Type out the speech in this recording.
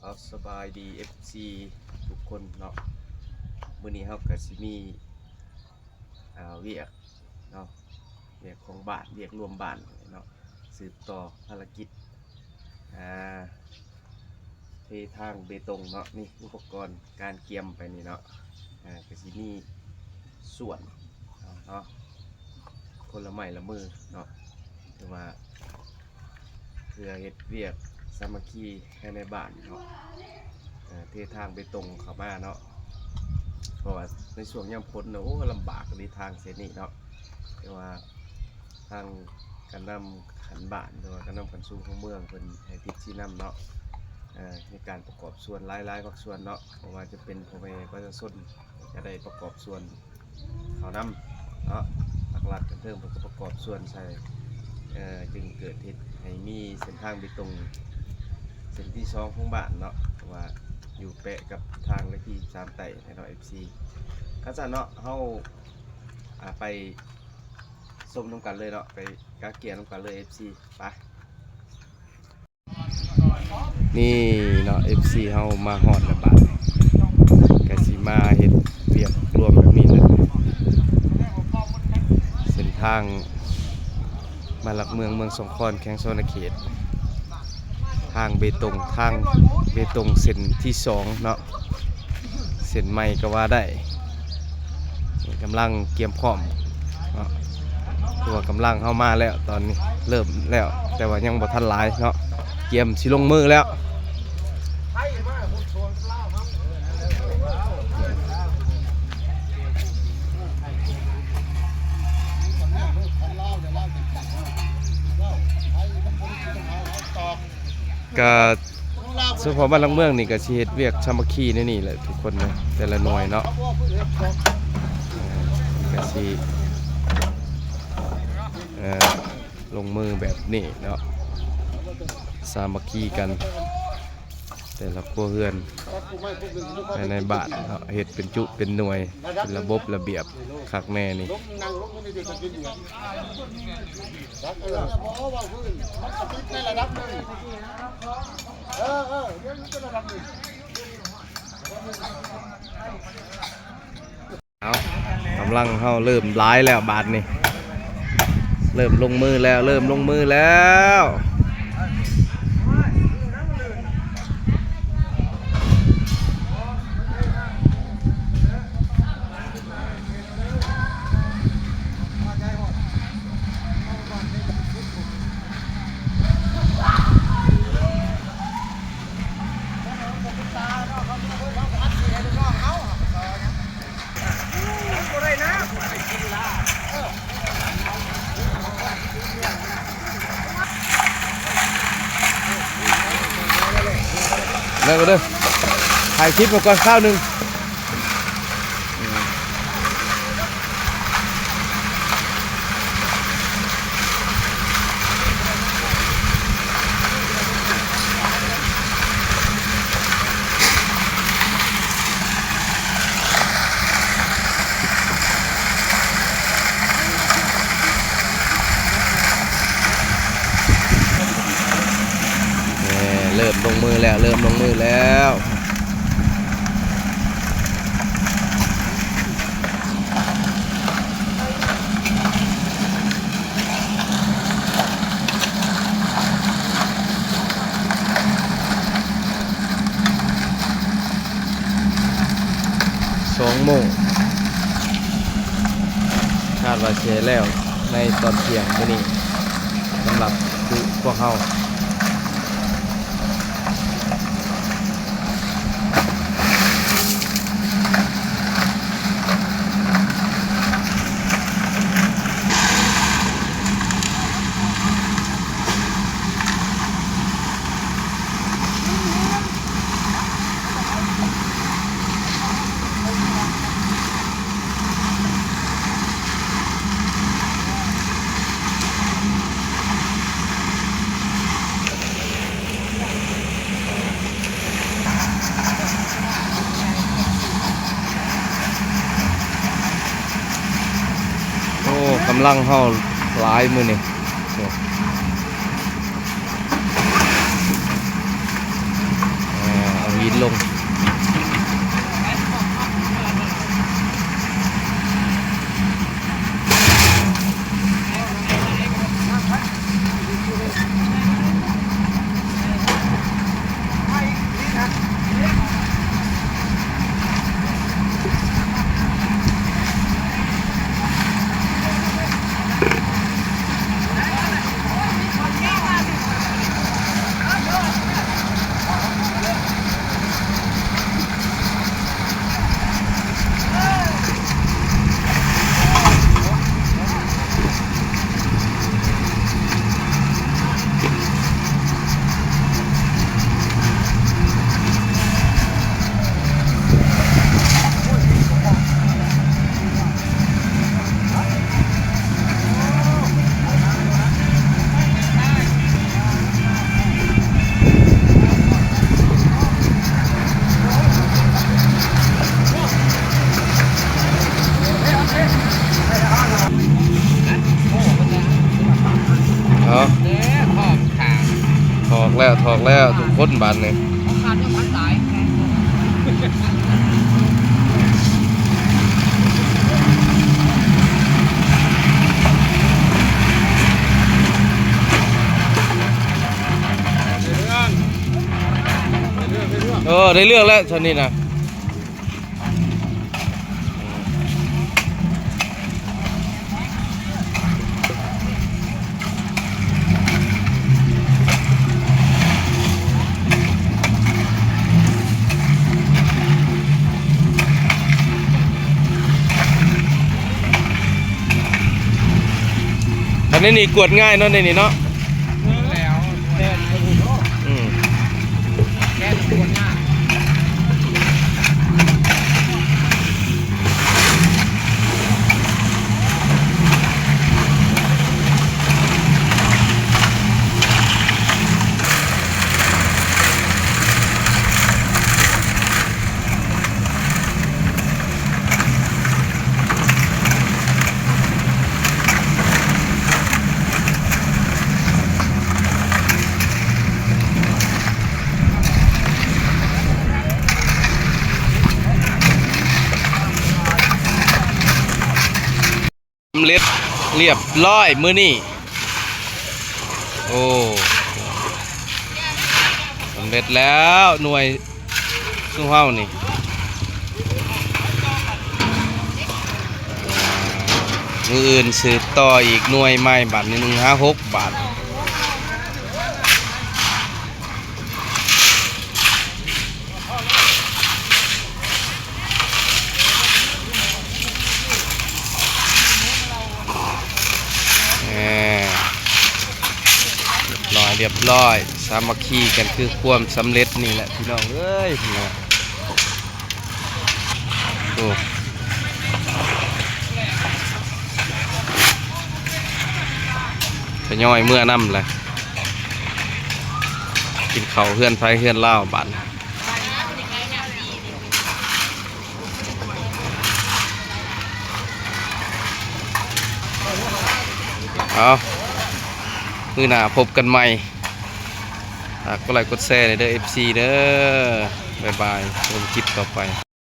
เอาสบายดี FC ทุกคนเนาะมื้อนี้เฮาก็สิมีเวียกเนาะเวียกของบ้านเวียกรวมบ้านเนาะสืบต่อภารกิจอ่าเททางเบตงเนาะนี่อุปกรณ์การเกียมไปนี่เนาะก็สิมีส่วนเนาะคนละไม้ละมือเนาะคือว่าเพื่อเฮ็ดเวียกสามัคคีภายในบ้านเนาะเททางไปตรงเข้ามาเนาะเพราะว่าในช่วงย่ำพ้นเนาะโอ้ลำบากเลยทางเส้นนี้เนาะแต่ว่าทางการนำขันบ้านหรือว่าการนำขันสูงของเมืองเป็นให้ติดที่นำเนาะในการประกอบส่วนหลายๆภาคส่วนเนาะเพราะว่าจะเป็นพ่อแม่ก็จะส้นจะได้ประกอบส่วนเขานำเนาะหลักๆกันเทิงประกอบส่วนใส่จึงเกิดเหตุให้มีเส้นทางไปตรงเส้นที่2ของบ้านเนาะเพราะว่าอยู่แปะกับทางเลขที่3ไต่ในเนาะ FC ก็จะเนาะเฮาไปส้มน้ำกันเลยเนาะไปกาเกียร์น้ำกันเลย FC ไปนี่เนาะ FC เฮามาฮอดแล้วบาดก็สิมาเฮ็ดเวียกรวมแบบนี้แหละเส้นทางมาหลักเมืองสงขลาแข้งโซนเขตทางเบตงเส้นที่2เนาะเส้นใหม่ก็ว่าได้กำลังเตรียมพร้อมเนาะตัวกำลังเข้ามาแล้วตอนนี้เริ่มแล้วแต่ว่ายังบ่ทันหลายเนาะเตรียมสิลงมือแล้วก็สุภาพบ้านหลังเมืองนี่ก็สิเฮ็ดเวียกสามัคคีนี่แหละทุกคนนะแต่ละหน่วยเนาะก็สิลงมือแบบนี้เนาะสามัคคีกันแต่ละครัวเรือนในบ้านเนาะเฮ็ดเป็นจุเป็นหน่วยเป็นระบบระเบียบคักแน่นี่เอากำลังเฮาเริ่มร้ายแล้วบาดนี่เริ่มลงมือแล้วเลิกก็เด้อถ่ายคลิปมาก่อนข้าวหนึ่งเริ่มลงมือแล้ว2 โมงคาดว่าเสียแล้วในตอนเที่ยงมื้อนี้สำหรับพวกเรากำลังเฮาหลายมื้อนี่ อ ลงถอกแล้วทุกคนบ้านนี่ได้เรื่องแล้วชนิดนะอันนี้นี่กวดง่ายเนาะในนี่เนาะแล้วแค่แค่ตัวหน้าสำเร็จเรียบร้อยมื้อนี้โอ้สำเร็จแล้วหน่วยสู้เฮานี่มืออื่นสืบต่ออีกหน่วยใหม่บาท156 บาทเรียบร้อยสามัคคีกันคือความสำเร็จนี่แหละพี่น้องเอ้ยพี่น้องโอ้ไปย่อยเมื่อน้ำเลยกินข้าวเฮือนไฟเฮือนเล่าบันเอามือหน้าพบกันใหม่ก็ไลค์กดแชร์เด้อ FC เด้อบ๊ายบายชมคลิปต่อไป